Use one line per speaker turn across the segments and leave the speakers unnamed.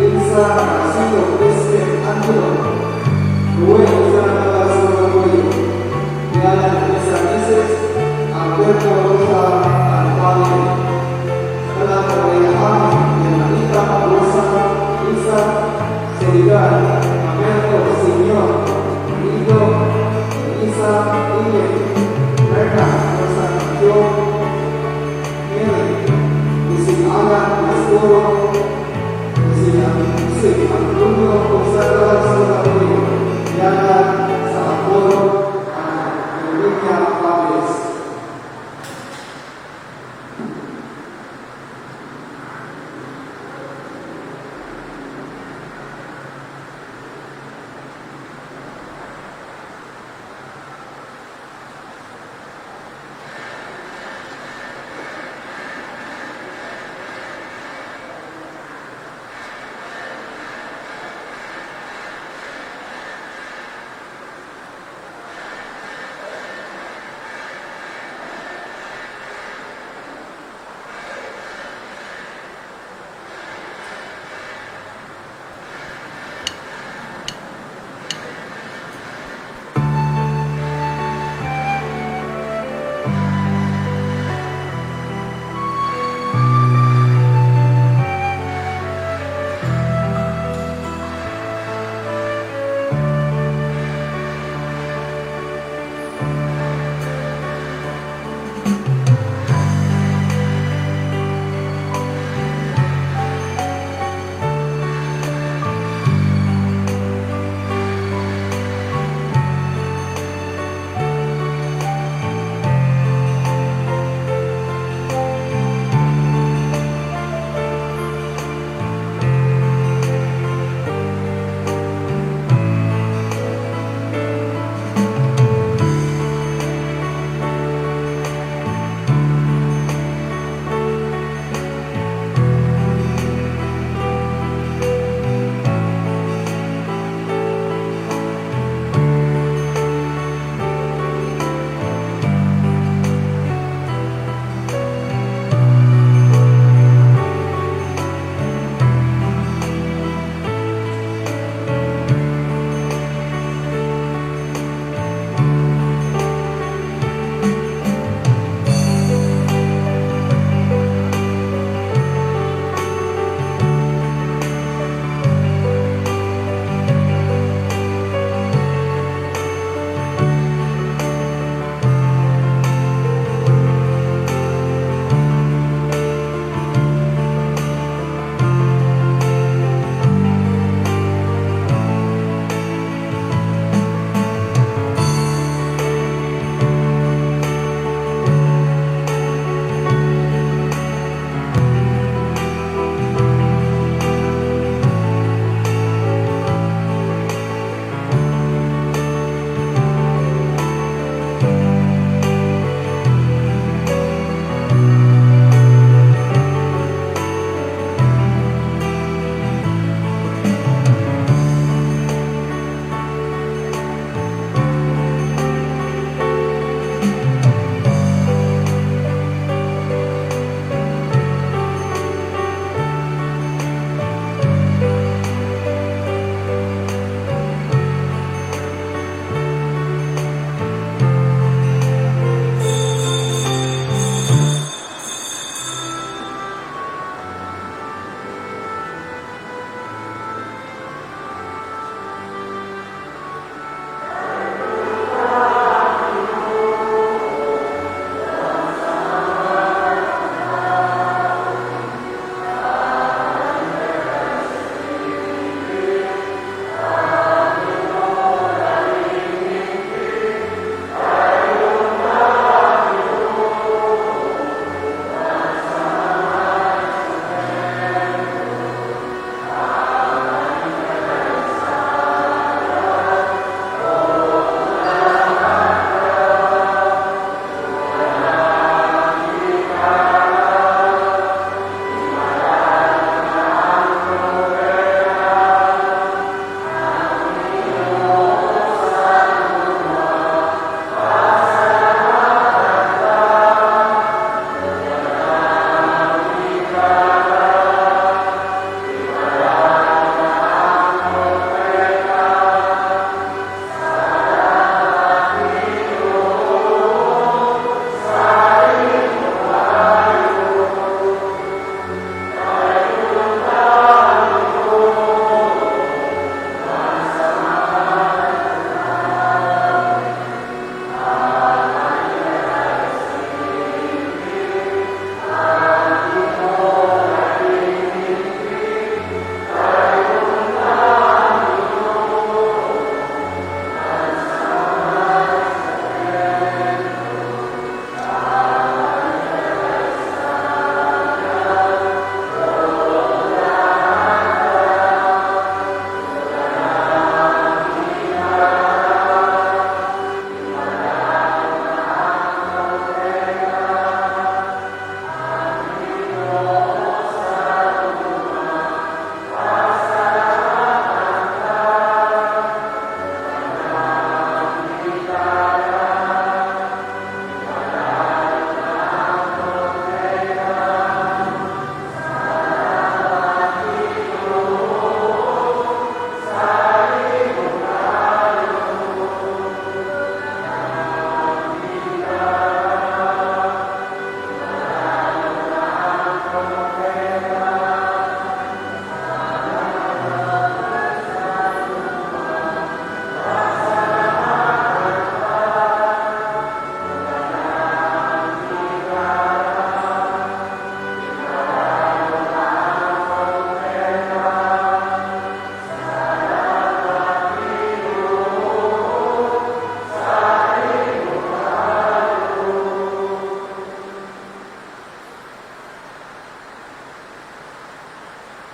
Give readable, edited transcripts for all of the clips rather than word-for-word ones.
Ilsa Castillo Cristian Angelo, Rubén Isabel Sogaboy, Diana Teresa Mises, Alberto Rosa Alfaro, Sala Correahan, Anita Rosa, Isa Solidaridad, Alberto Señor, Nido, Isa Ile, Berta Rosa Yo, Isi Alan Astoro, Isi Antuno Rosa Sogaboy, Diana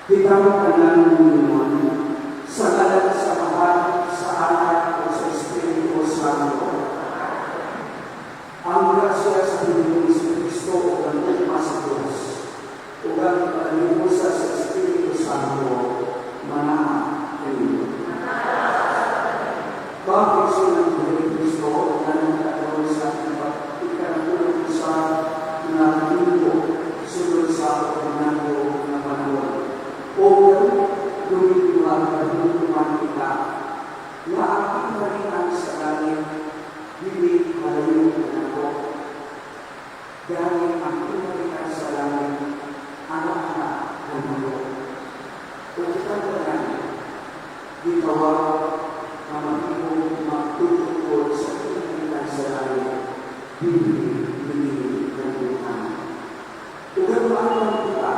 Kitang pananungan sa ngalan sa Ama, sa Anak o sa Espiritu Santo. Ang grasya sa Panginoong Kristo o ang ugma sa Diyos o ang pag-alimusa sa Espiritu Santo manahan kayo. Baptiso ng Panginoong Kristo na nagkakaroon sa ikanatulong sa pinakalimuto sunod sa pagmanago na panahon. O lumituan na lumituman kita na aking marinan sa langit, hindi malayo na ako. Dahil aking marinan sa langit, anak na ng mundo. O kitang ganyan, ditawag na mag-ibong magtutungkol sa aking marinan sa langit, hindi ng lutan. Ugamaan lang kita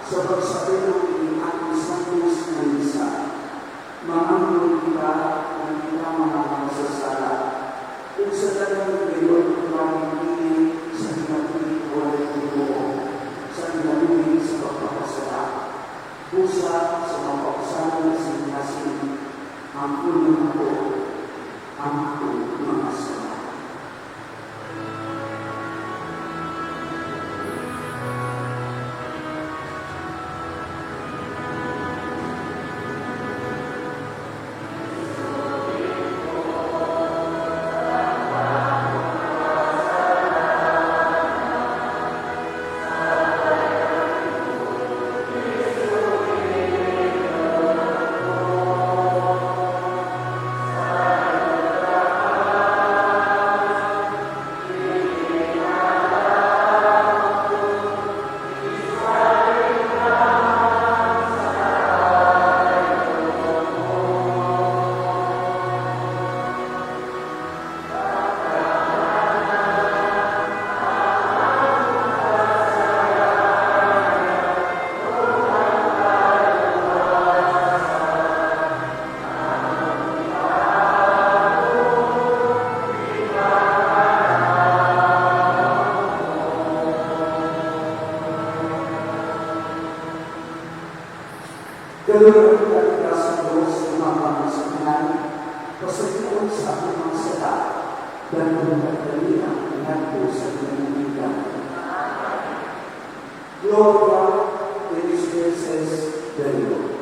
sa pagsapilong ng ating santos na misa. Maamulong kita ng kita mga magsasala. Kung sa dalang gayon maraming piling sa pinatuloy walang tutuo, sa pinatuloy sa pagpapasala, pusa sa mapapasala ng sinasin, ang unang ako, ang aking mga sala. Galungan kita sa Diyos ng mga pamasakinan, pasagpuan sa aking mga sala, dan magkakali ang ingat sa pinangigan. Gloria in excelsis Deo.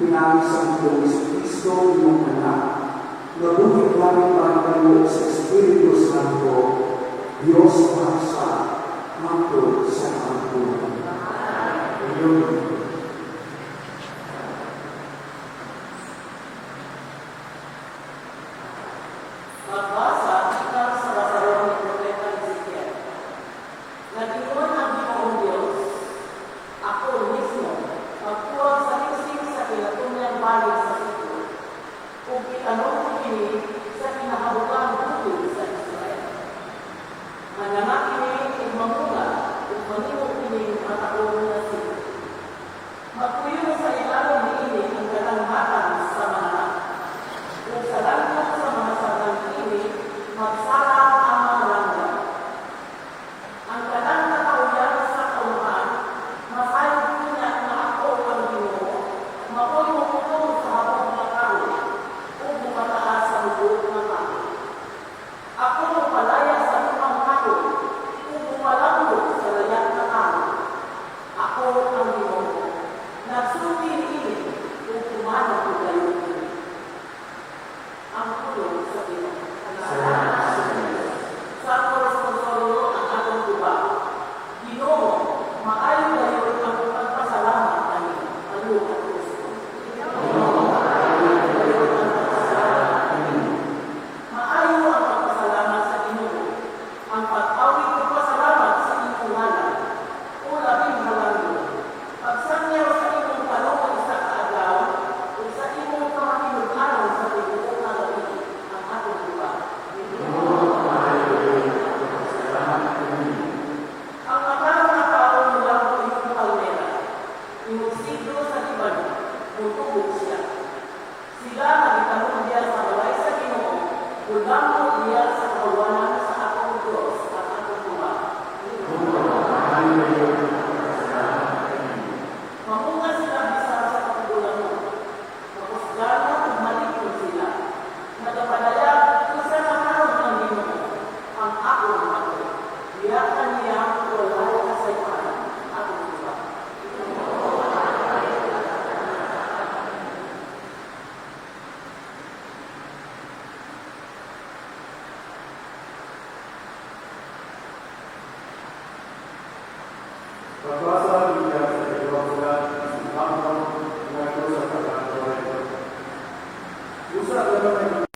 pinari sa mundo ni Kristo iyong anak, nabuhay namin kayo sa Espiritu Santo, Diyos Pangsa, hangtod sa hangtod. Amen.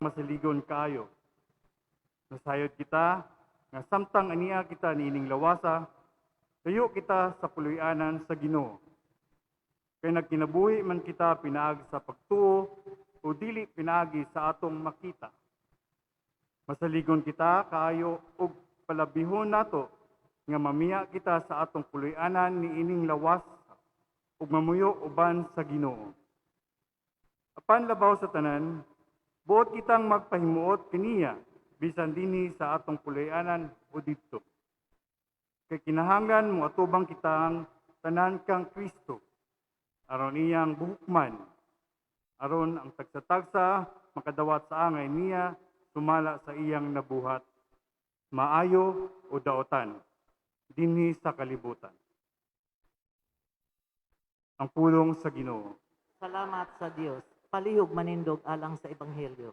Masaligon kayo. Nasayod kita, nga samtang aniya kita niining lawasa, tayo kita sa puloy-anan sa Ginoo. Kay nagkinabuhi man kita pinaagi sa pagtuo, o dili pinaagi sa atong makita. Masaligon kita kaayo og palabihon nato, nga mamiya kita sa atong puloy-anan niining lawas, ug mamuyo uban sa Ginoo. Apan labaw sa tanan, buot kitang magpahimuot kaniya, bisan dinhi sa atong puloy-anan o didto. Kay kinahanglan mo atubang kitang tanan kang Kristo, aron iyang buhukman, aron ang tagsa-tagsa makadawat sa angay niya, sumala sa iyang nabuhat, maayo o daotan, dinhi sa kalibutan. Ang pulong sa Ginoo.
Salamat sa Dios. Palihog manindog alang sa Ebanghelyo.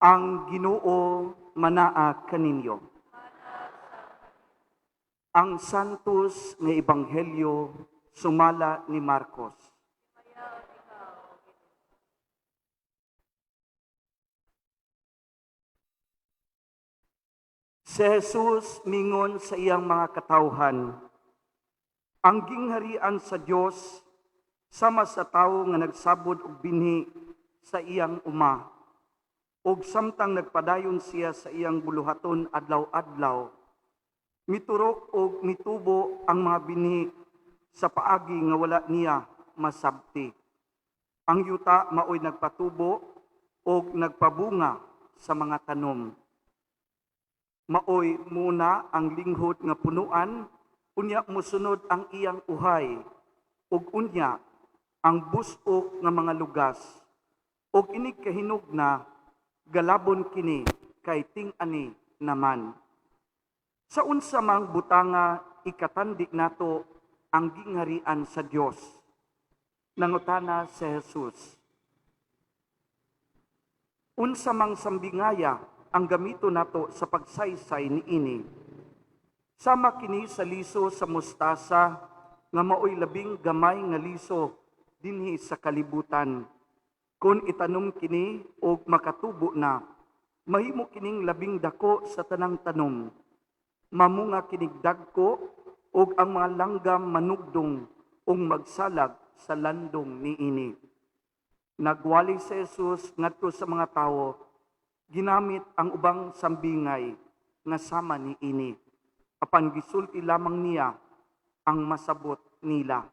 Ang Ginoo manaa kaninyo. Ang santos nga ebanghelyo sumala ni Marcos. Si Jesus mingon sa iyang mga katawhan, ang gingharian sa Dios sama sa tawo nga nagsabod og binhi sa iyang uma, ug samtang nagpadayon siya sa iyang buluhaton adlaw-adlaw, miturok og mitubo ang mga binhi sa paagi nga wala niya masabti. Ang yuta maoy nagpatubo og nagpabunga sa mga tanom. Maoy muna ang linghod nga punuan, unya musunod ang iyang uhay, ug unya ang busok nga mga lugas, ug inig kahinog na galabon kini kay ting-ani naman. Sa unsa mang butanga ikatandik nato ang gingharian sa Dios? Nangutana si Jesus. Unsa mang sambingaya ang gamito nato sa pagsaysay niini? Sama kini sa liso sa mustasa nga maoy labing gamay nga liso dinhi sa kalibutan. Kung itanom kini og makatubo na, mahimo kining labing dako sa tanang tanom. Mamunga kinig dagko og ang mga langgam manugdong ug magsalag sa landong niini. Nagwali si Jesus ngadto sa mga tawo, ginamit ang ubang sambingay nga sama ni ini. Apan gisulti lamang niya ang masabot nila.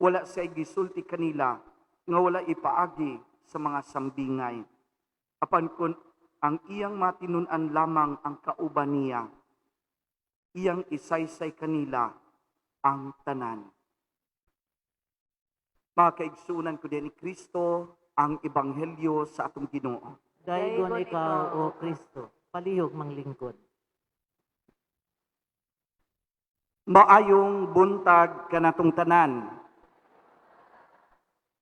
Wala siya gisulti kanila nga wala ipaagi sa mga sambingay. Apan kun ang iyang matinun-an lamang ang kauban niya, iyang isaysay kanila ang tanan. Mga kaigsunan ko din ni Kristo ang ebanghelyo sa atong Ginoo.
Daigon ikaw, O Kristo, palihog mang lingkod.
Maayong buntag kanatong tanan.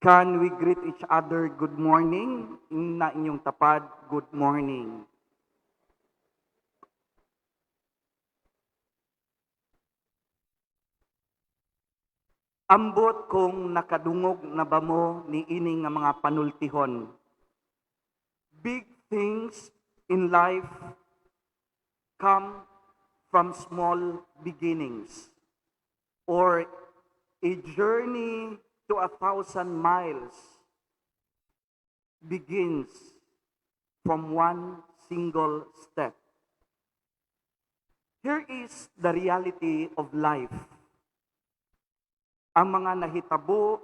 Can we greet each other good morning? Na inyong tapad, good morning. Ambot kong nakadungog na bamo ni ining nga mga panultihon. Big things in life come from small beginnings, or a journey to 1,000 miles begins from one single step. Here is the reality of life. Ang mga nahitabo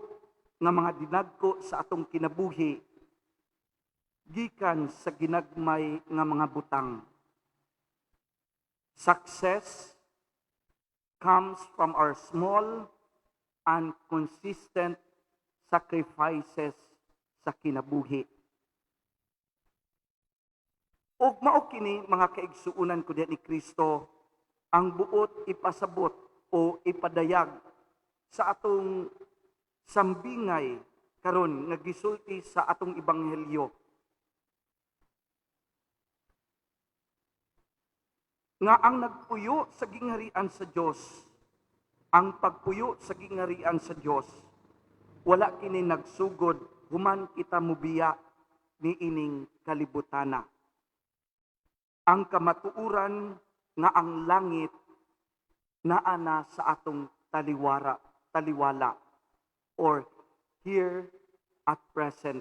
nga mga dinadko sa atong kinabuhi gikan sa ginagmay nga mga butang. Success comes from our small and consistent sacrifices sa kinabuhi. Ug mao kini mga kaigsuunan ko diyan ni Kristo ang buot ipasabot o ipadayag sa atong sambingay karon nga gisulti sa atong ebanghelyo. Nga ang nagpuyo sa gingharian sa Dios, ang pagpuyo sa gingharian sa Dios, wala kini nagsugod human kita mubiya ni ining kalibutana. Ang kamatuuran nga ang langit naana sa atong taliwala or here at present.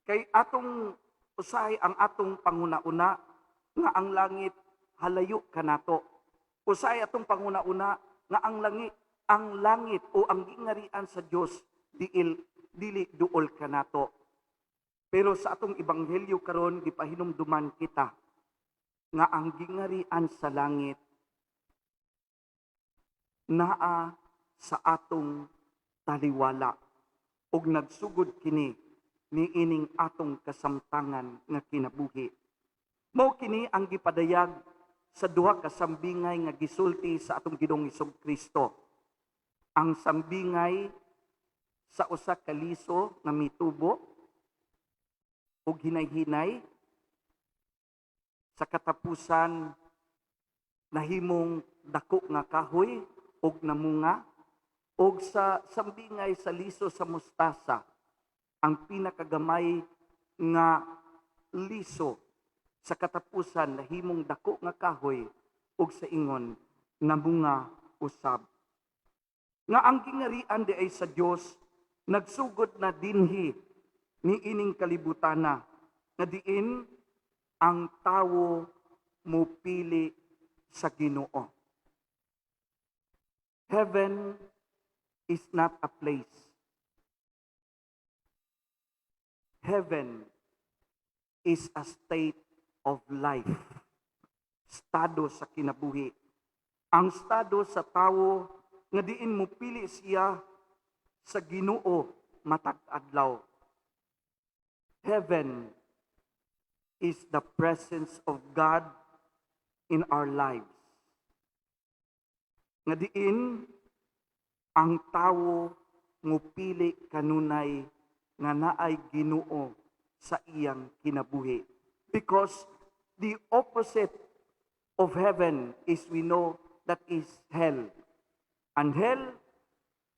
Kay atong usahay ang atong panguna-una nga ang langit halayo kanato. Usahay atong panguna-una nga ang langit o ang gingharian sa Dios dili duol kanato. Pero sa atong ebanghelyo karon gipahinumduman kita nga ang gingharian sa langit naa sa atong taliwala ug nagsugod kini ni ining atong kasamtangan nga kinabuhi. Mao kini ang gipadayag sa duha ka sambingay nga gisulti sa atong Ginoong Hesukristo. Ang sambingay sa usa ka liso nga mitubo ug hinay-hinay, sa katapusan nahimong dako nga kahoy ug namunga, ug sa sambingay sa liso sa mustasa, ang pinakagamay nga liso sa katapusan nahimong dako nga kahoy ug sa ingon nga bunga usab. Nga ang gingarian di ay sa Dios nagsugod na dinhi ni ining kalibutana nga diin ang tawo mupili sa Ginoo. Heaven is not a place. Heaven is a state of life. Estado sa kinabuhi. Ang estado sa tawo nga diin mo pili siya sa Ginoo matag adlaw. Heaven is the presence of God in our lives. Nga diin ang tawo mupili kanunay nga naay Ginoo sa iyang kinabuhi. Because the opposite of heaven is, we know, that is hell. And hell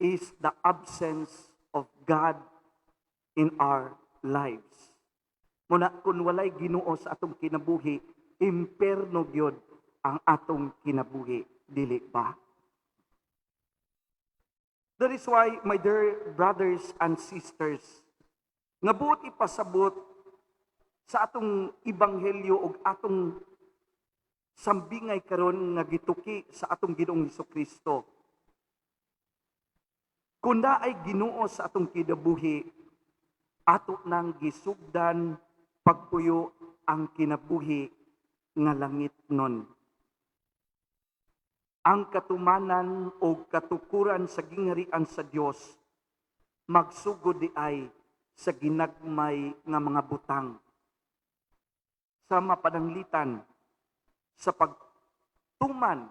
is the absence of God in our lives. Muna, kung walay Ginoo sa atong kinabuhi, imperno gyud ang atong kinabuhi. Dili ba? That is why, my dear brothers and sisters, nga buot ipasabot sa atong ibanghelyo o atong sambingay karon nga gituki sa atong Ginoong Hesukristo. Kung ay Ginoo sa atong kinabuhi, ato nang gisugdan pagpuyo ang kinabuhi nga langit nun. Ang katumanan o katukuran sa gingharian sa Dios magsugod di ay sa ginagmay nga mga butang. Sa mapananglitan, sa pagtuman,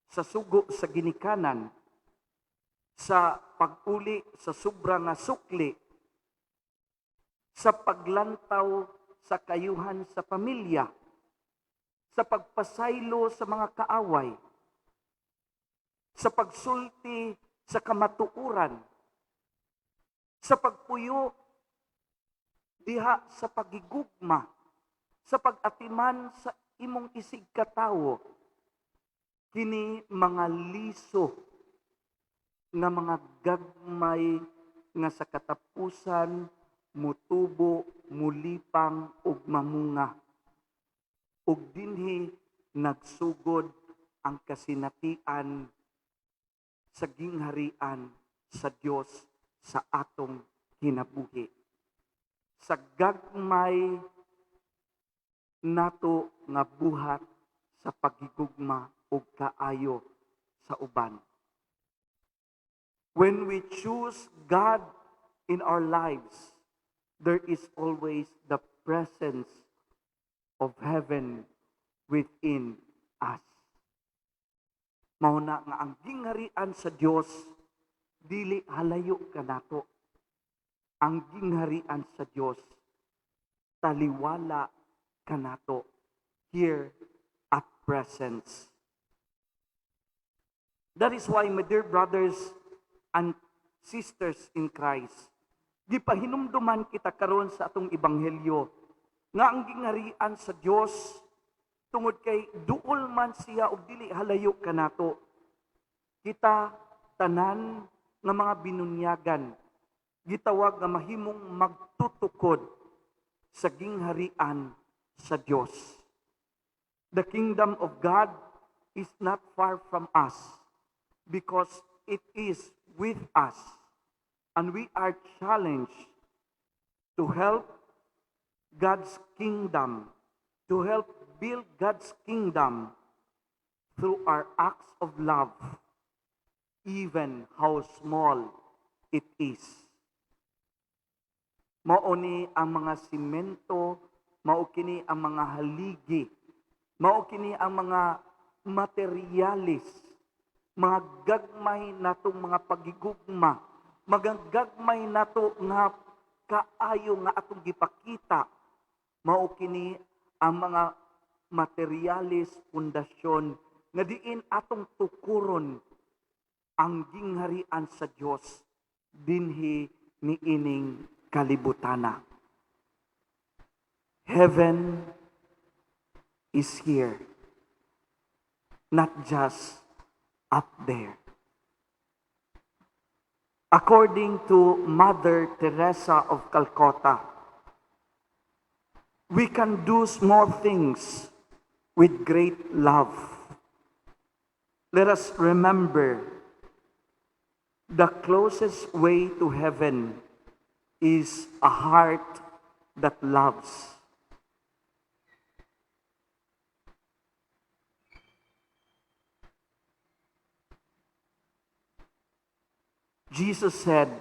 sa sugo sa ginikanan, sa pag-uli sa sobra nga sukli, sa paglantaw sa kayuhan sa pamilya, sa pagpasaylo sa mga kaaway, sa pagsulti sa kamatuuran, sa pagpuyo diha sa pagigugma, sa pag-atiman sa imong isig katawo, kini mga liso nga mga gagmay nga sa katapusan mutubo, mulipang ug mamunga. Ug dinhi nagsugod ang kasinatian sa gingharian sa Dios sa atong kinabuhi. Sa gagmay nato nga buhat sa pagigugma ug kaayo sa uban. When we choose God in our lives, there is always the presence of heaven within us. Mauna nga ang gingharian sa Dios dili halayo kanato. Ang gingharian sa Dios taliwala kanato here at presence. That is why, my dear brothers and sisters in Christ, gipahinumduman kita karon sa atong ibanghelyo nga ang gingharian sa Dios tungod kay duol man siya og dili halayo kanato. Kita tanan nga mga binunyagan gitawag nga mahimong magtutukod sa gingharian sa Dios. The kingdom of God is not far from us because it is with us, and we are challenged to help God's kingdom, to help build God's kingdom through our acts of love, even how small it is. Mao ni ang mga simento, mao kini ang mga haligi, mao kini ang mga materialis, mga gagmay natong mga pagigugma, mga gagmay nato nga kaayo nga atong gipakita, mao kini ang mga materialis, pundasyon nga diin atong tukuron ang gingharian sa Dios dinhi niining kalibutana. Heaven is here, not just up there. According to Mother Teresa of Calcutta, we can do small things with great love. Let us remember the closest way to heaven is a heart that loves. Jesus said,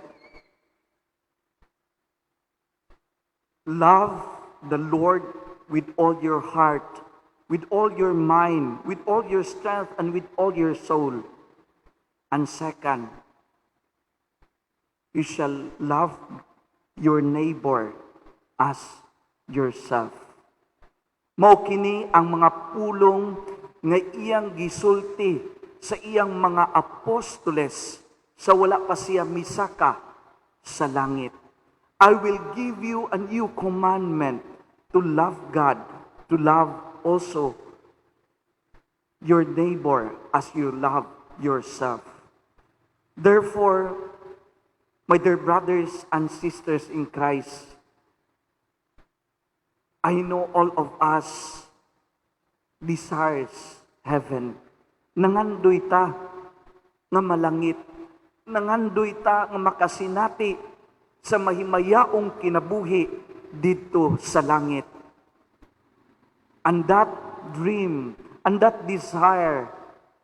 love the Lord with all your heart, with all your mind, with all your strength, and with all your soul. And second, you shall love your neighbor as yourself. Mao kini ang mga pulong nga iyang gisulti sa iyang mga apostoles sa wala pa siya misaka sa langit. I will give you a new commandment to love God, to love also your neighbor as you love yourself. Therefore, my dear brothers and sisters in Christ, I know all of us desires heaven. Nangandoy ta nga malangit. Nangandoy ta nga makasinati sa mahimayaong kinabuhi dito sa langit. And that dream and that desire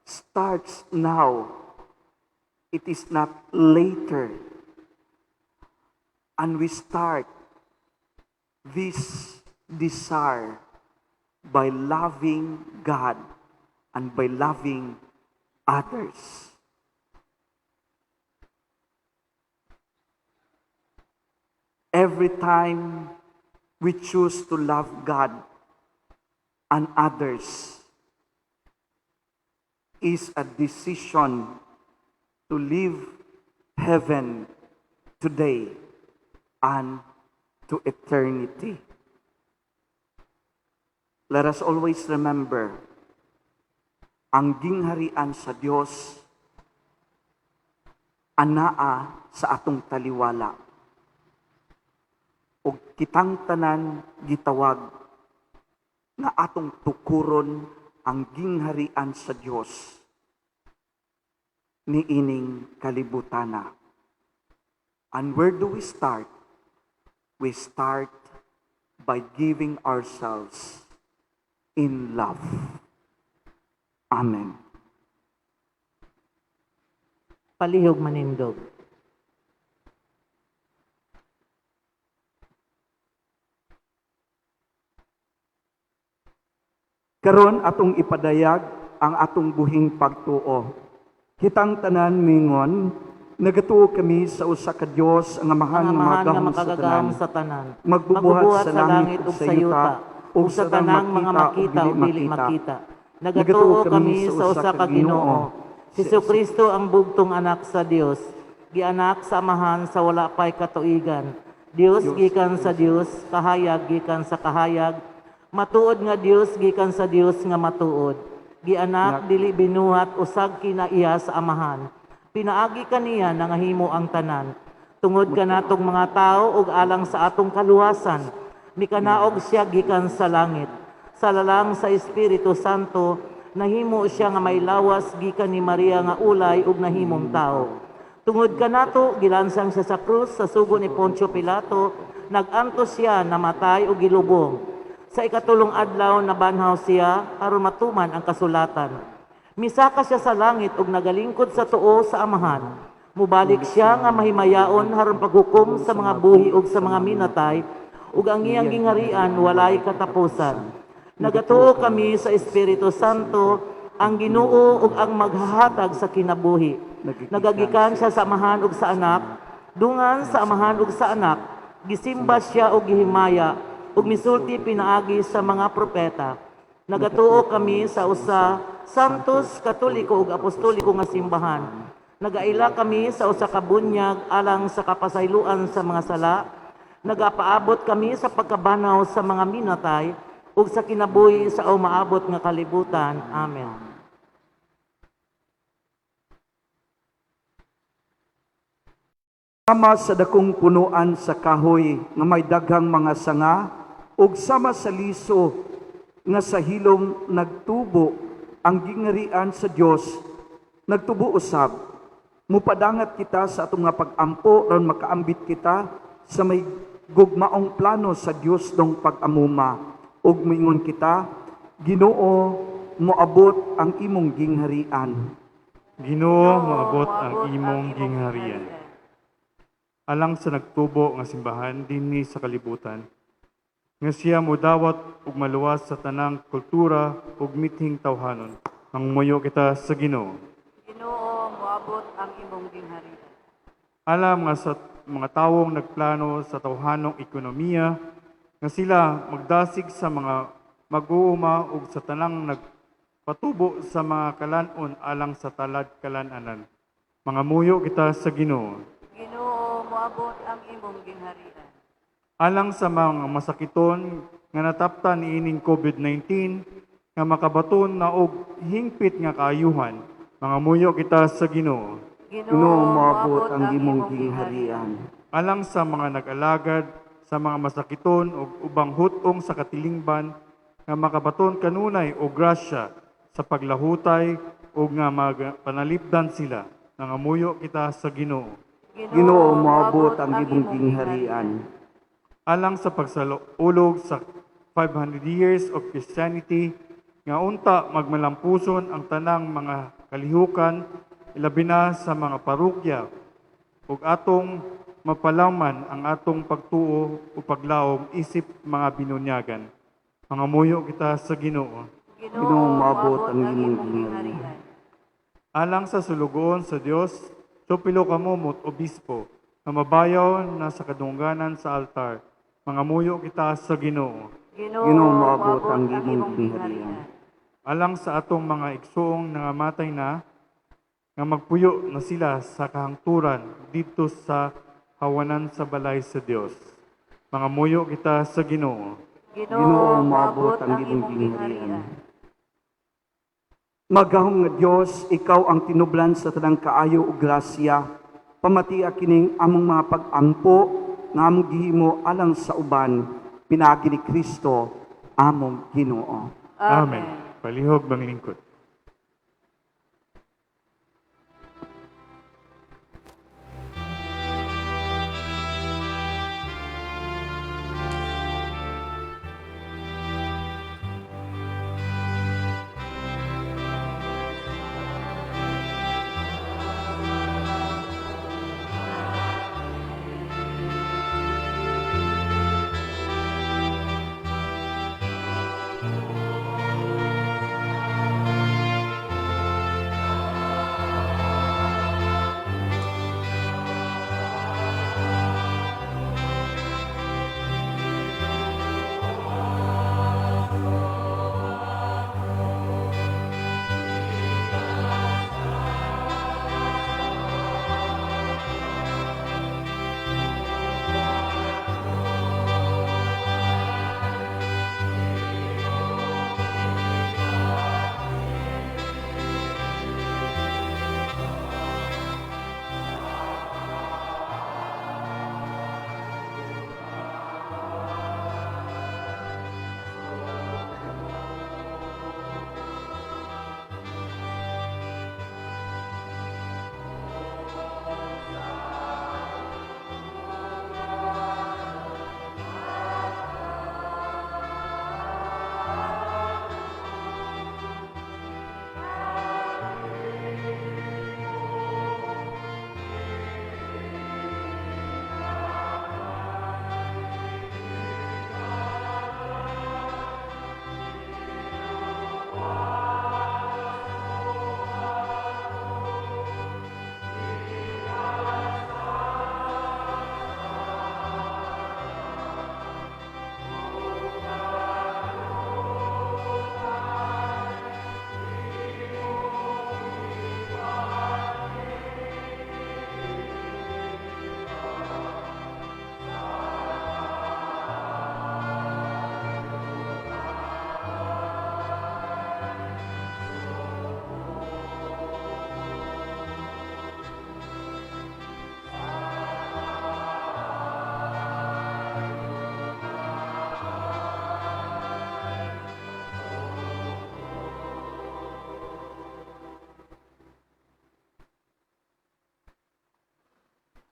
starts now. It is not later. And we start this desire by loving God and by loving others. Every time we choose to love God and others is a decision to live heaven today and to eternity. Let us always remember, ang gingharian sa Dios anaa sa atong taliwala. O kitang tanan gitawag na atong tukuron ang gingharian sa Dios ni ining kalibutana. And where do we start? We start by giving ourselves in love. Amen.
Palihog manindog.
Karon atong ipadayag ang atong buhing pagtuo. Kitang tanan mingon, nagatuo kami sa usa ka Dios nga amahan nga
makagagahom sa tanan.
Magbubuhat sa langit ug sa yuta, ug sa tanang mga makita ug dili makita.
Nagatuo kami sa usa ka Ginoo, Jesucristo ang bugtong anak sa Dios, gianak sa amahan sa wala pay katuigan. Dios gikan sa Dios, kahayag gikan sa kahayag. Matuod nga Dios gikan sa Dios nga matuod. Gianak dili binuhat usag kinaiya sa amahan. Pinaagi kaniya nangahimo ang tanan. Tungod kanatong mga tao ug alang sa atong kaluwasan, mikanaog siya gikan sa langit. Sa lalang sa Espiritu Santo, nahimo siya nga may lawas gikan ni Maria nga ulay ug nahimong tao. Tungod kanato gilansang siya sa krus sa sugo ni Poncio Pilato, nagantos siya namatay ug gilubong. Sa ikatulong adlaw nabanhaw siya aron matuman ang kasulatan. Misaka siya sa langit ug nagalingkod sa tuo sa amahan. Mubalik siya nga mahimayaon aron paghukom sa mga buhi ug sa mga minatay ug ang iyang gingharian walay katapusan. Nagatuo kami sa Espiritu Santo, ang Ginoo ug ang maghahatag sa kinabuhi. Nagagikan siya sa amahan ug sa anak, dungan sa amahan ug sa anak, gisimba siya ug gihimaya ug misulti pinaagi sa mga propeta. Nagatuo kami sa usa santos, katoliko ug apostoliko nga simbahan. Nagaila kami sa usa ka bunyag alang sa kapasayloan sa mga sala. Nagapaabot kami sa pagkabanaw sa mga minatay ug sa kinabuhi sa umaabot nga kalibutan. Amen.
Sama sa dakong punuan sa kahoy nga may daghang mga sanga ug sama sa liso nga sa hilom nagtubo ang gingharian sa Dios nagtubo usab. Mupadangat kita sa atong nga pag-ampo ron makaambit kita sa may gugmaong plano sa Dios dong pag-amuma ug moingon kita, Ginoo, moabot ang imong gingharian.
Ginoo, moabot ang imong gingharian. Alang sa nagtubo nga simbahan dinhi sa kalibutan, nga siya modawat ug maluwas sa tanang kultura ug mithing tawhanon. Mangmuyo kita sa Ginoo.
Ginoo, moabot ang imong gingharian.
Alam nga sa mga tawong nagplano sa tawhanong ekonomiya, nga sila magdasig sa mga mag-uuma ug sa tanang nagpatubo sa mga kalanon alang sa talad kalananan. Mga muyo kita sa Ginoo.
Ginoo, moabot ang imong gingharian.
Alang sa mga masakiton nga nataptan niining COVID-19 nga makabaton na og hingpit nga kaayuhan, mga muyo kita sa Ginoo.
Ginoo, moabot ang imong gingharian.
Alang sa mga nag-alagad sa mga masakiton ug ubang hutong sa katilingban nga makabaton kanunay og grasya sa paglahutay ug nga panalipdan sila, nga muyo kita sa Ginoo.
Ginoo, moabot ang imong gingharian.
Alang sa pagsalulog sa 500 years of Christianity, nga unta magmalampuson ang tanang mga kalihukan, ilabi na sa mga parokya, ug atong mapalaman ang atong pagtuo o paglaom isip mga binunyagan. Mga muyo kita sa Ginoo.
Ginoo, moabot ang imong gingharian.
Alang sa sulugoon sa Dios, supilo kamo mo't obispo, na mabayaw na sa kadungganan sa altar. Mga muyo kita sa Ginoo.
Ginoo, moabot ang imong gingharian.
Alang sa atong mga igsoong nangamatay na, nga magpuyo na sila sa kahangturan dito sa hawanan sa balay sa Dios. Mga muyo kita sa Ginoo.
Ginoo, moabot ang imong gingharian. Magahong nga Dios, ikaw ang tinublan sa tanang kaayo ug grasya. Pamatia kining among mga pag-ampo nga among gihimo alang sa uban, pinaagi ni Kristo among Ginoo.
Amen. Palihog bang lingkod.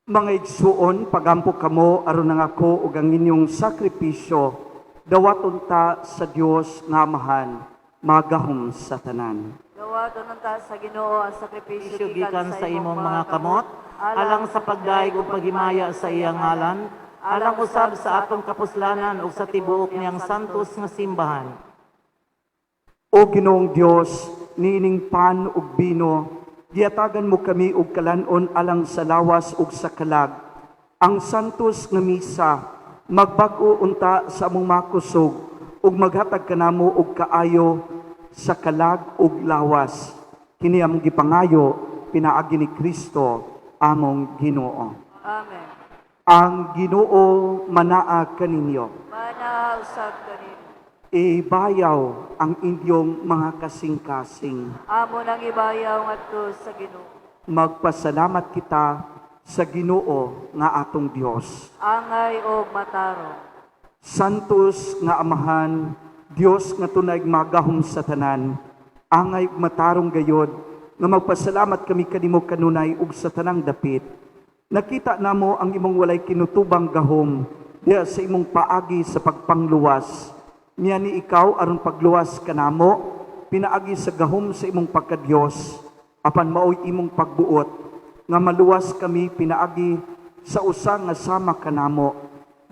Mga igsuon, pagampo kamo aron nangako ug ang inyong sakripisyo dawaton ta sa Dios nga Amahan magahom sa tanan.
Gawa doon ta sa Ginoo ang sakripisyo
Gikan sa imong mga kamot, alang sa pagdaig ug paghimaya sa iyang ngalan, alang usab sa atong kapuslanan ug sa tibuok niyang santos nga simbahan.
O Ginoong Dios, niining pan ug bino, giatagan mo kami og kalanon alang sa lawas ug sa kalag. Ang santos nga misa magbag-o unta sa among makusog ug maghatag kanamo og kaayo sa kalag ug lawas. Kini among gipangayo pinaagi ni Kristo among Ginoo.
Amen.
Ang Ginoo manaa kaninyo.
Mana usab kanino.
Ibayaw ang inyong mga kasing-kasing.
Amo nang ibayaw ngadto sa Ginoo.
Magpasalamat kita sa Ginoo nga atong Dios.
Angay og matarong.
Santos nga Amahan, Dios nga tunay magahom sa tanan, angay ug matarong gayod nga magpasalamat kami kanimo kanunay ug sa tanang dapit. Nakita namo ang imong walay kinutubang gahom diya sa imong paagi sa pagpangluwas. Niya ni ikaw aron pagluwas kanamo, pinaagi sa gahom sa imong pagkadiyos, apan maoy imong pagbuot nga maluwas kami pinaagi sa usa nga sama kanamo.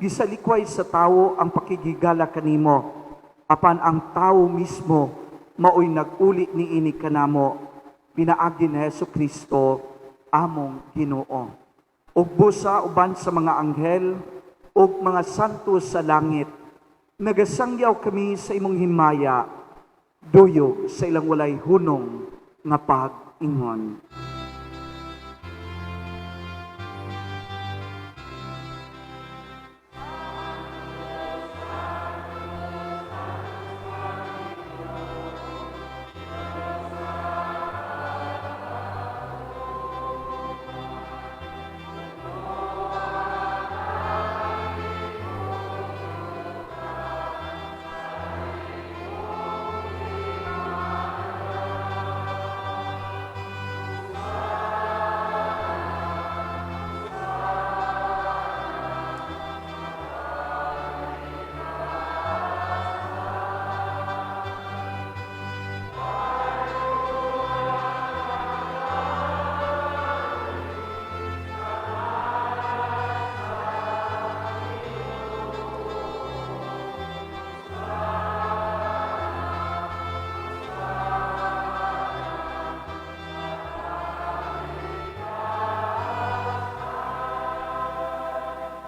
Gisalikway sa tawo ang pakigigala kanimo, apan ang tawo mismo maoy nag-uli niini kanamo, pinaagi ni Hesukristo among Ginoo. Ug busa uban sa mga anghel ug mga santo sa langit, nagasangyaw kami sa imong himaya, duyog sa ilang walay hunong nga pag-ingon.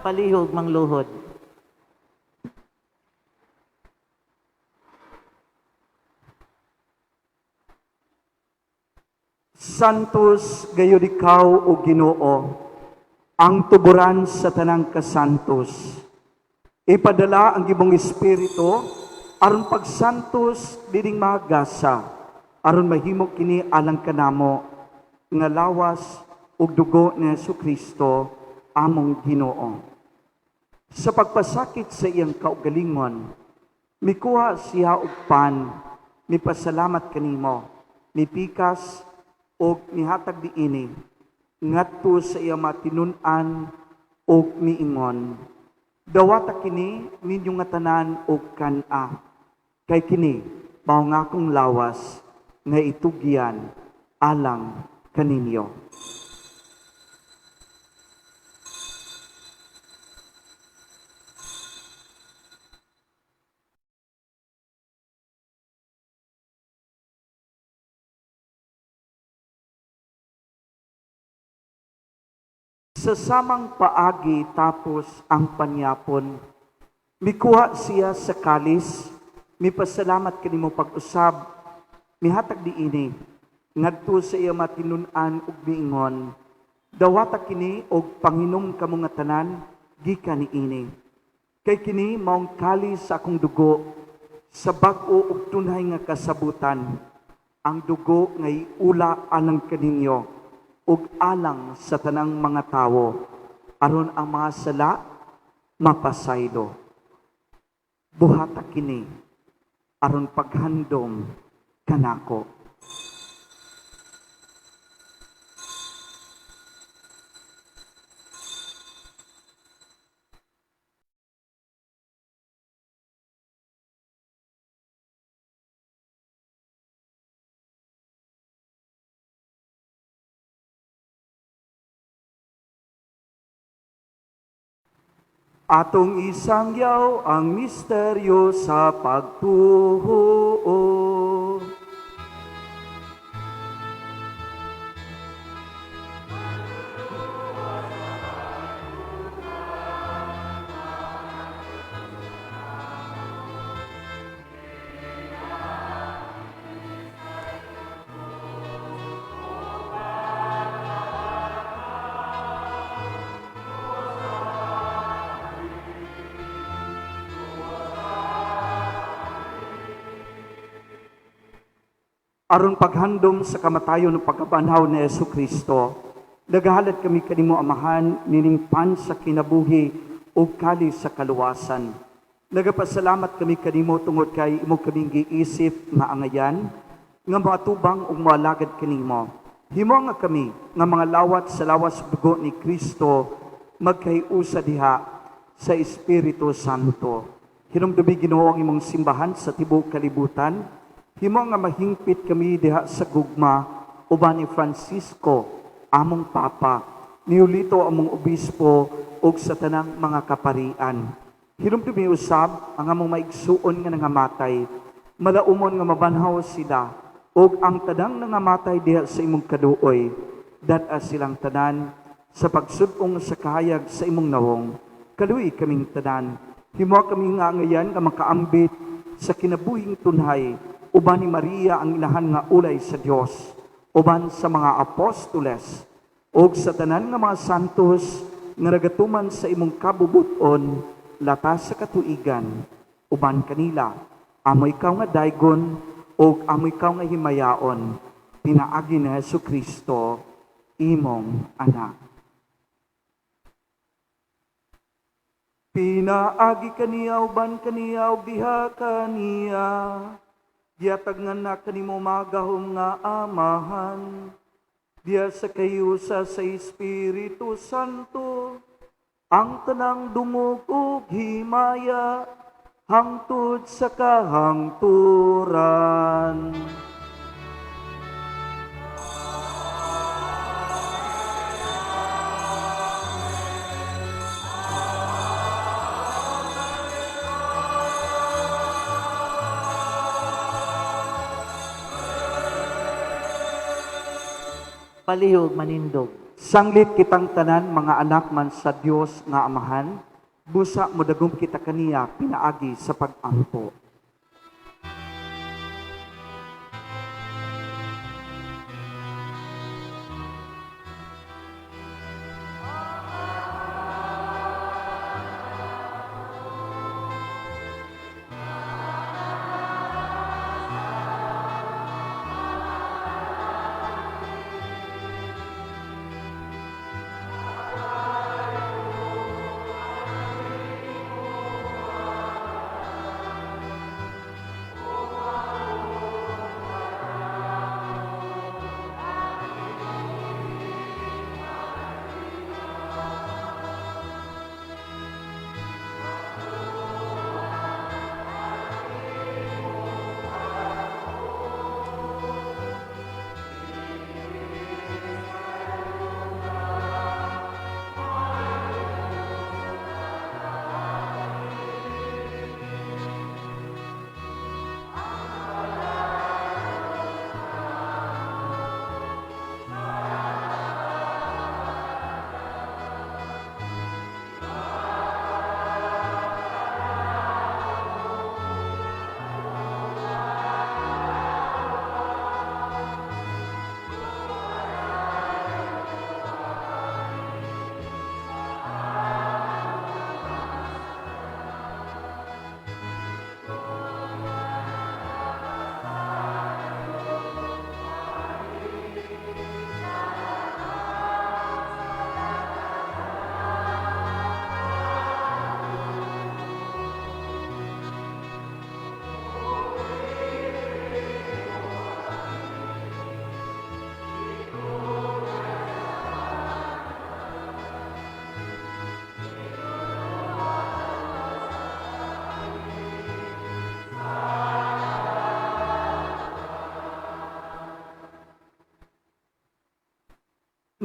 Palihog mangluhod.
Santos gayud ikaw o Ginoo, ang tuburan sa tanang kasantos. Ipadala ang gibong espiritu aron pagsantos dining magasa, aron mahimo kini alang kanamo nga lawas ug dugo ni Hesukristo among Ginoo. Sa pagpasakit sa iyang kaugalingon, mikuha siya og pan, mipasalamat kanimo, mipikas og mihatag diini ngadto sa iya matinun-an og miingon, dawata kini ninyo nga tanan og kan-a, kay kini mao nga akong lawas nga itugyan alang kaninyo. Sa samang paagi tapos ang panyapon, mikuha siya sa kalis, mipasalamat kanimo pag-usab, mihatag diini, ngadto sa iya matinun-an ug miingon, dawata kini og panginom kamo nga tanan gikan niini. Kay kini maong kalis sa akong dugo, sa bag-o ug tunay nga kasabutan, ang dugo nga iula alang kaninyo ug alang sa tanang mga tawo, aron ang mga sala mapasaylo. Buhata kini aron paghandom kanako. Atong isangyaw ang misteryo sa pagtuo. Aron paghandom sa kamatayon ng pagkabanhaw ni Yesu Kristo, nagahalad kami kanimo amahan niningpan sa kinabuhi o kali sa kaluwasan. Nagapasalamat kami kanimo tungod kay imo kaming giisip nga angayan, nga mga tubang ug moalagad kanimo. Himo nga kami nga mga lawat sa lawas dugo ni Kristo magkahiusa diha sa Espiritu Santo. Hinumdumi Ginoo ang imong simbahan sa tibuok kalibutan. Himo nga mahingpit kami diha sa gugma uban ni Francisco, among papa, ni Julito among obispo ug sa tanang mga kaparian. Hinumdumi usab ang among maigsuon nga nangamatay, malaumon nga mabanhaw sila ug ang tanang nangamatay diha sa imong kaduoy, dad-a silang tanan sa pagsud-ong sa kahayag sa imong nawong. Kaluy kaming tanan, himo kami nga ngayan nga makaambit sa kinabuhing tunhay uban ni Maria ang inahan nga ulay sa Dios, uban sa mga apostoles, ug sa tanan nga mga santos nga nagatuman sa imong kabubuton latas sa katuigan, uban kanila, amo ikaw nga daygon, ug amo ikaw nga himayaon, pinaagi ni Hesu Kristo, imong anak. Pinaagi kaniya, uban kaniya, ug diha kaniya, diatag nga na kanimo magahom nga amahan, diya sa kayusa sa Espiritu Santo, ang tanang dumog ug himaya, hangtod sa kahangturan.
Palihog manindog.
Sanglit kitang tanan mga anak man sa Dios nga amahan, busa modagom kita kaniya pinaagi sa pag-ampo.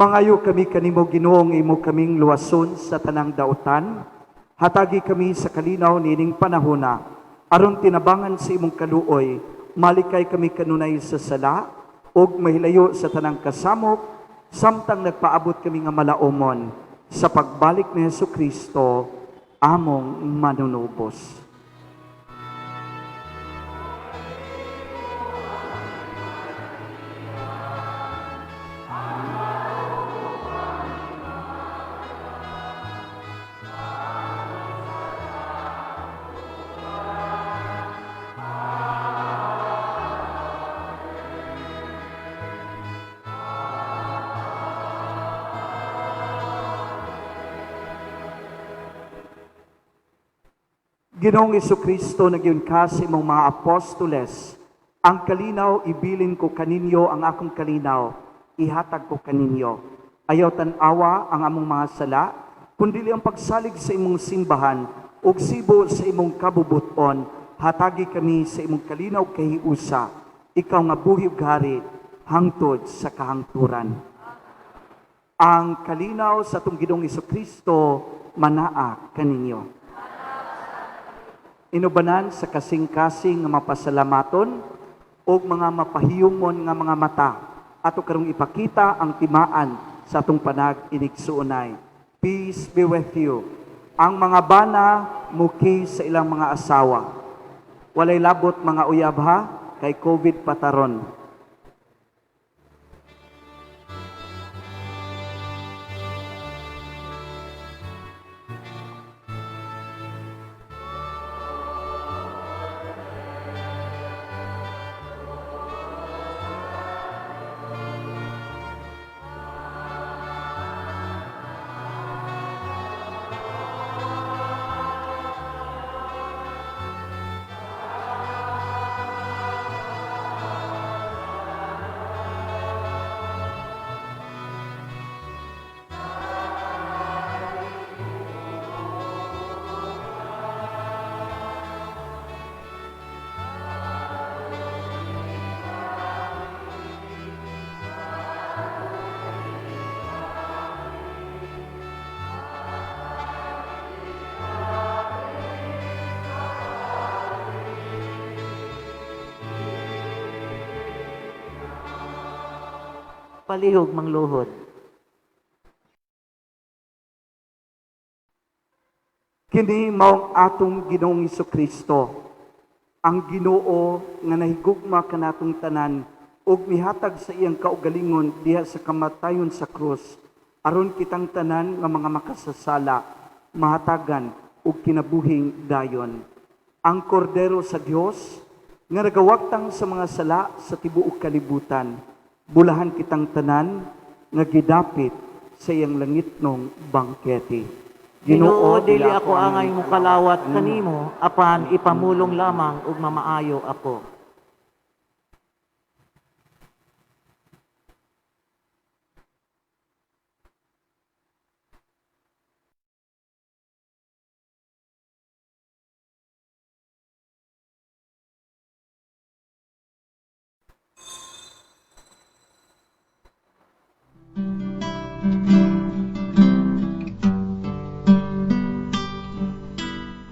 Mangayo kami kanimo Ginoong imo kaming luwason sa tanang dautan, Hatagi kami sa kalinaw nining panahona, aron tinabangan sa imong kaluoy, malikay kami kanunay sa sala, ug mahilayo sa tanang kasamok, samtang nagpaabot kami nga malaumon sa pagbalik ni Jesucristo, among manunubos. Ginoong Jesucristo, nagyun ka sa imong mga apostoles, ang kalinaw ibilin ko kaninyo, ang akong kalinaw ihatag ko kaninyo. Ayaw tanawa ang among mga sala, kundi ang pagsalig sa imong simbahan, ug sibo sa imong kabubuton, hatagi kami sa imong kalinaw kahiusa, ikaw nga buhi ug hari, hangtod sa kahangturan. Ang kalinaw sa atong Ginoong Jesucristo, manaa kaninyo. Inubanan sa kasing-kasing nga mapasalamaton o mga mapahiyumon nga mga mata ato karong ipakita ang timaan sa atong panag-inigsuunay. Peace be with you. Ang mga bana muki sa ilang mga asawa. Walay labot mga uyab ha, kay COVID pataron.
Palihog mangluhod.
Kini maong atong Ginoong Jesucristo, ang Ginoo nga nahigugma kanatong tanan ug mihatag sa iyang kaugalingon diha sa kamatayon sa krus, aron kitang tanan nga mga makasasala mahatagan ug kinabuhing dayon. Ang kordero sa Dios nga nagawaktang sa mga sala sa tibuok kalibutan, bulahan kitang tanan nga gidapit sa iyang langitnong bangkete.
Ginoo, dili ako angay mo kalawat kanimo, apan ipamulong lamang ug mamaayo ako.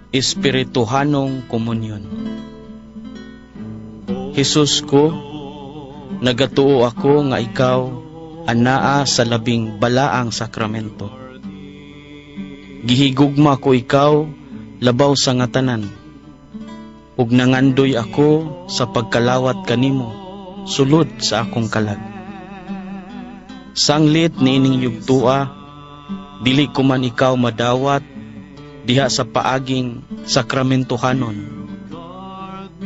Espirituhanong komunyon. Hesus ko, nagatuo ako nga ikaw anaa sa labing balaang sakramento. Gihigugma ko ikaw labaw sa ngatanan, ug nangandoy ako sa pagkalawat kanimo sulod sa akong kalag. Sanglit niining yugtua, dili ko man ikaw madawat diha sa paaging sakramentohanon.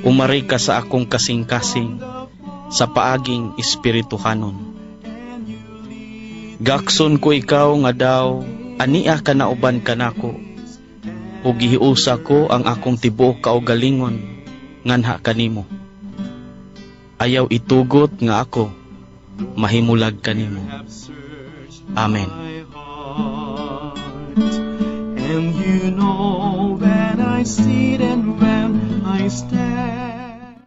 Umari ka sa akong kasing-kasing sa paaging espirituhanon. Gakson ko ikaw nga daw ania ka na uban kanako, ug gihiusa ko ang akong tibuok kaugalingon nganha kanimo. Ayaw itugot nga ako mahimulag kanimo. Amen.
And you know when I sit and when I stand.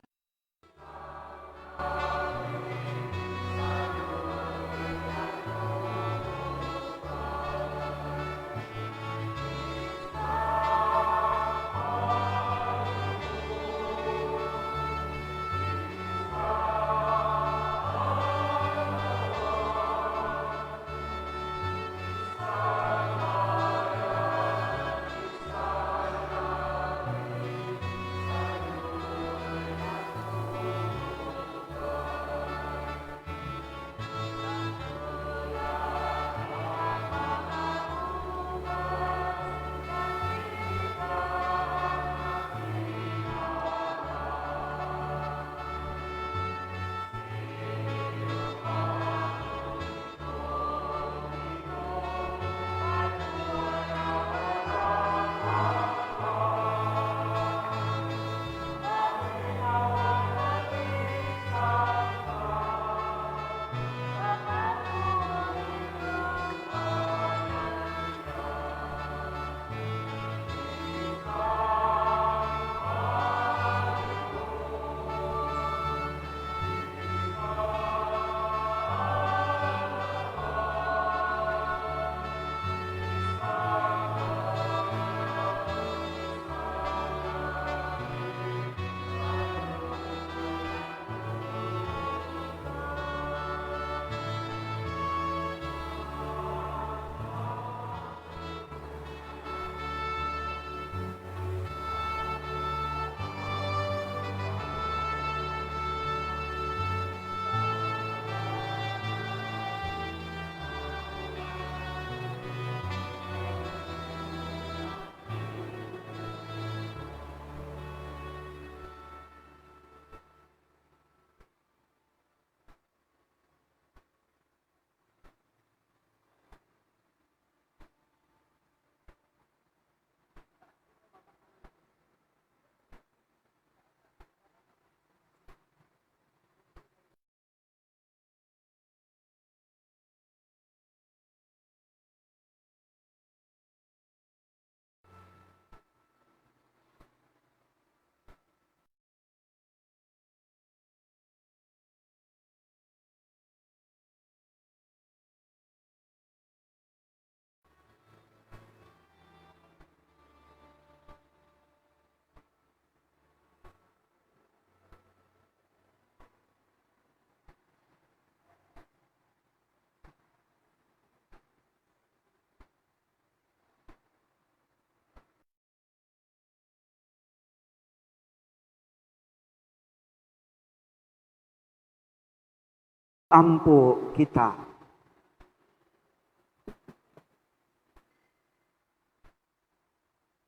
Mag-ampo kita.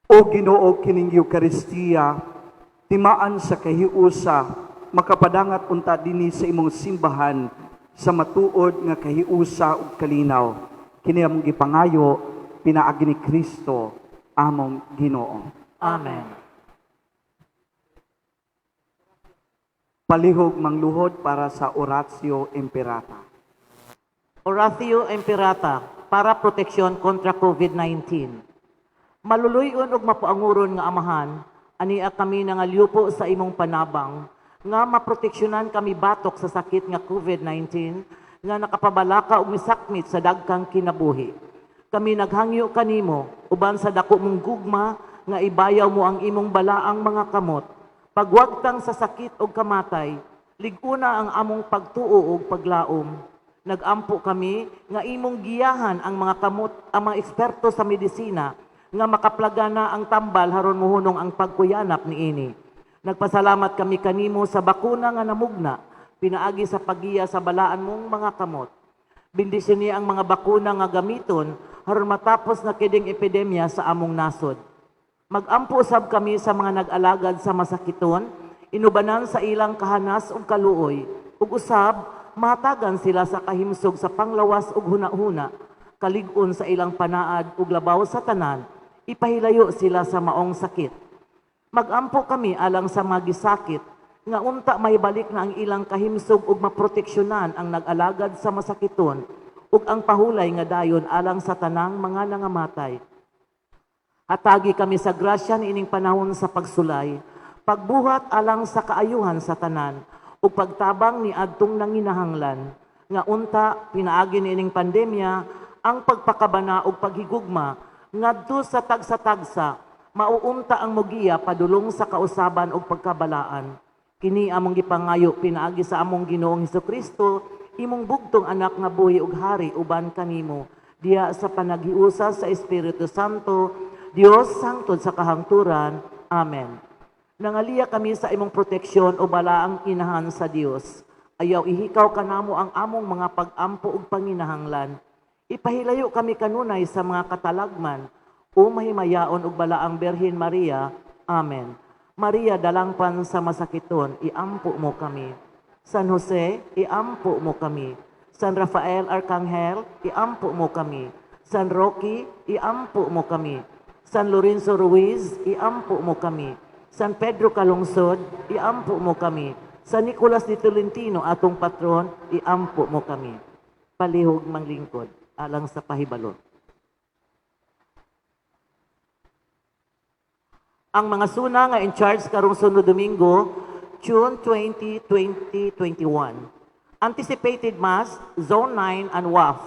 O Ginoo kining Eucharistia, timaan sa kahiusa, makapadangat unta dinhi sa imong simbahan sa matuod nga kahiusa ug kalinaw. Kini among gipangayo pinaagi ni Kristo among Ginoo.
Amen.
Palihog mangluhod para sa Oratio Imperata.
Oratio Imperata para proteksyon kontra COVID-19. Maluluyon ug mapuanguron nga Amahan, ania kami nangalyupo sa imong panabang nga maproteksyonan kami batok sa sakit nga COVID-19 nga nakapabalaka ug misakmit sa dagkang kinabuhi. Kami naghangyo kanimo uban sa dako mong gugma nga ibayaw mo ang imong balaang mga kamot. Pagwagtang sa sakit ug kamatay, liguna ang among pagtuo ug paglaom. Nagampo kami nga imong giyahan ang mga kamot, ang mga eksperto sa medisina nga makaplagana ang tambal haron muhunong ang pagkuyanap niini. Nagpasalamat kami kanimo sa bakuna nga namugna, pinaagi sa pagiya sa balaan mong mga kamot. Bendisyon niya ang mga bakuna nga gamiton haron matapos na kiding epidemya sa among nasod. Mag-ampo usab kami sa mga nag-alagad sa masakiton, inubanan sa ilang kahanas ug kaluoy, ug usab matagan sila sa kahimsog sa panglawas ug hunahuna, kalig-on sa ilang panaad ug labaw sa tanan, ipahilayo sila sa maong sakit. Mag-ampo kami alang sa mga gisakit, nga unta may balik na ang ilang kahimsog ug maproteksyonan ang nag-alagad sa masakiton, ug ang pahulay nga dayon alang sa tanang mga nangamatay. Hatagi kami sa grasya niining panahon sa pagsulay, pagbuhat alang sa kaayuhan sa tanan, ug pagtabang ni adtong nanginahanglan, nga unta pinaagi niining pandemya ang pagpakabana ug paghigugma ngadto sa tagsa-tagsa, mauunta ang mugiya padulong sa kausaban ug pagkabalaan. Kini among gipangayo pinaagi sa among Ginoong Hesukristo, imong bugtong anak nga buhi ug hari uban kanimo, diya sa panaghiusa sa Espiritu Santo, Dios sangtod sa kahangturan. Amen. Nangaliya kami sa imong proteksyon o balaang inahan sa Dios. Ayaw ihikaw kanamo ang among mga pag-ampo ug panginahanglan. Ipahilayo kami kanunay sa mga katalagman o mahimayaon ug balaang Birhen Maria. Amen. Maria dalangpan sa masakiton, iampo mo kami. San Jose, iampo mo kami. San Rafael Arcangel, iampo mo kami. San Roque, iampo mo kami. San Lorenzo Ruiz, iampo mo kami. San Pedro Calungsod, iampo mo kami. San Nicolas de Tolentino, atong patron, iampo mo kami. Palihog manglingkod, alang sa pahibalo. Ang mga suna nga in charge karong sunod Domingo, June 20, 2021. Anticipated Mass, Zone 9 and WAF.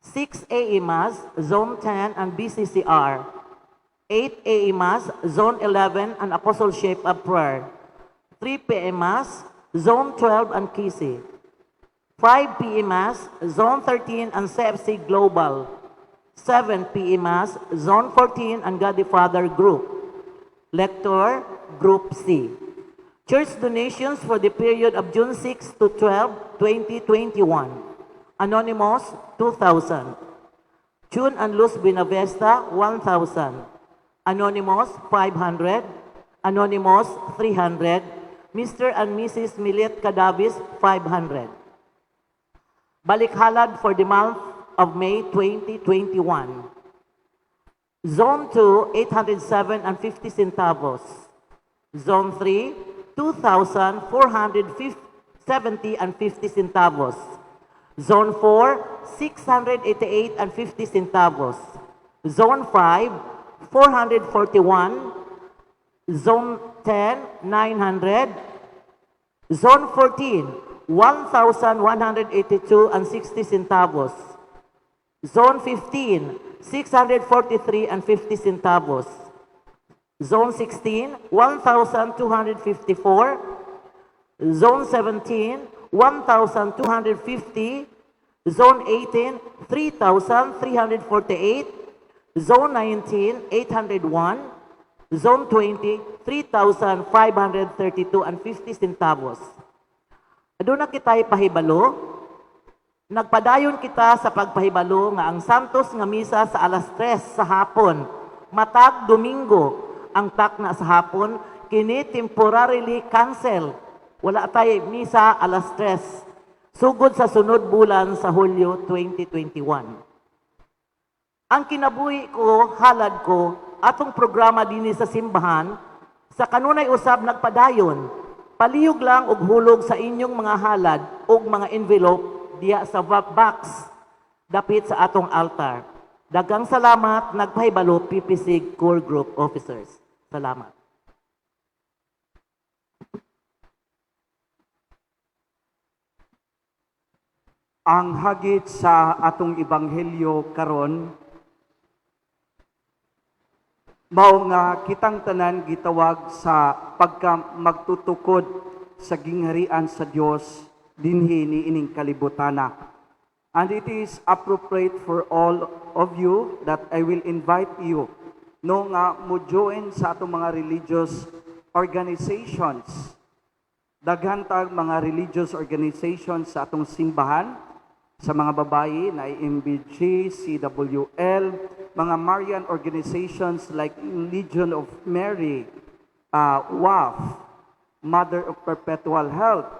6 AM Mass, Zone 10 and BCCR. 8 AM Mass, Zone 11 and Apostleship of Prayer. 3 PM Mass, Zone 12 and Kisi. 5 PM Mass, Zone 13 and CFC Global. 7 PM Mass, Zone 14 and God the Father Group. Lector, Group C. Church donations for the period of June 6 to 12, 2021. Anonymous, 2,000. June and Luz Binavesta, 1,000. Anonymous, 500. Anonymous, 300. Mr. and Mrs. Milet Cadavis, 500. Balikhalad for the month of May 2021. Zone 2, 807 and 50 centavos. Zone 3, 2,470 and 50 centavos. Zone 4, 688 and 50 centavos. Zone 5, 441, Zone 10, 900, Zone 14, 1,182 and 60 centavos, Zone 15, 643 and 50 centavos, Zone 16, 1,254, Zone 17, 1,250, Zone 18, 3,348, Zone 19, 801. Zone 20, 3,532 and 50 centavos. Aduna kita'y pahibalo, Nagpadayon kita sa pagpahibalo nga ang Santos nga misa sa alas 3 sa hapon, matag Domingo, ang takna sa hapon, kini temporarily cancel. Wala tayo misa alas 3. Sugod sa sunod bulan sa Hulyo 2021. Ang kinabuhi ko, halad ko, atong programa dinhi sa simbahan, sa kanunay usab nagpadayon, palihog lang og hulog sa inyong mga halad og mga envelope diya sa box dapit sa atong altar. Daghang salamat, nagpahibalo PPC Core Group Officers. Salamat.
Ang hagit sa atong ebanghelyo karon mao nga kitang tanan gitawag sa pagka magtutukod sa gingharian sa Dios dinhi ni ining kalibutana. And it is appropriate for all of you that I will invite you no nga mo join sa atong mga religious organizations. Daghan tag mga religious organizations sa atong simbahan, sa mga babayi na MBG, CWL, mga Marian organizations like Legion of Mary, WAF, Mother of Perpetual Health,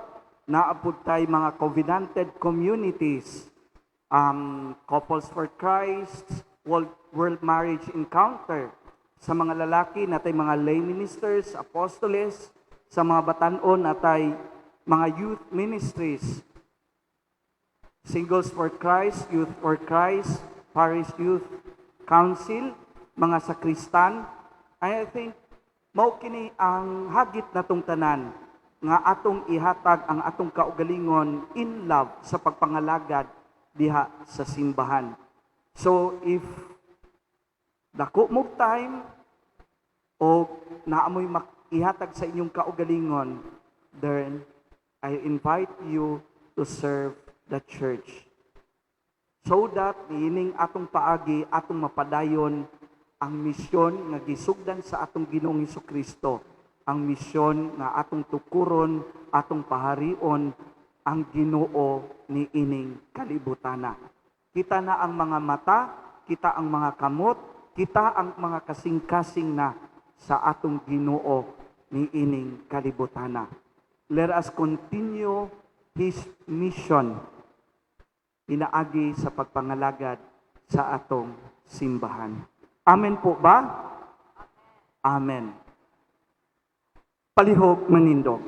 naapod tayo mga covenanted communities, Couples for Christ, World Marriage Encounter, sa mga lalaki natay mga lay ministers, apostoles, sa mga batanon natay mga youth ministries, Singles for Christ, Youth for Christ, Parish Youth Council, mga sakristan. I think mao kini ang hagit natong tanan nga atong ihatag ang atong kaugalingon in love sa pagpangalagad diha sa simbahan. So if dako mo time o naamoy ihatag sa inyong kaugalingon, then I invite you to serve the church. So that ining atong paagi, atong mapadayon ang misyon nga gisugdan sa atong Ginoong Hesukristo, ang misyon nga atong tukuron, atong paharion ang Ginoo ni ining kalibutana. Kita na ang mga mata, kita ang mga kamot, kita ang mga kasing-kasing na sa atong Ginoo ni ining kalibutana. Let us continue His mission inaagi sa pagpangalagad sa atong simbahan. Amen po ba? Amen. Palihog manindog.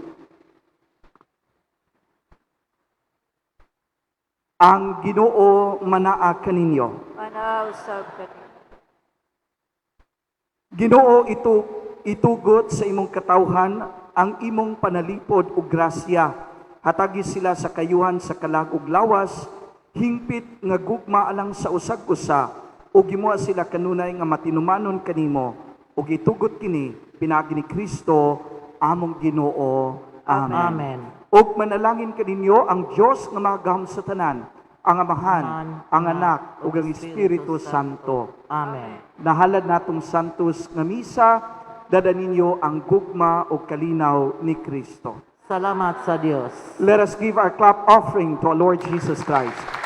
Ang Ginoo manaa kaninyo.
Manausab kaninyo.
Ginoo itugot sa imong katawhan ang imong panalipod ug grasya. Hatagi sila sa kayuhan sa kalag ug lawas, hingpit nga gugma alang sa usag-usa, ug gimoa sila kanunay nga matinumanon kanimo, ug itugot kini pinagi ni Kristo among Ginoo. Amen.
Amen.
Ug manalangin kaninyo ang Dios nga magahom sa tanan, ang Amahan, ang Anak, ug ang Espiritu Santo.
Amen.
Nahalad natong santos nga misa, dada ninyo ang gugma o kalinaw ni Kristo.
Salamat sa Dios.
Let us give our clap offering to our Lord Jesus Christ.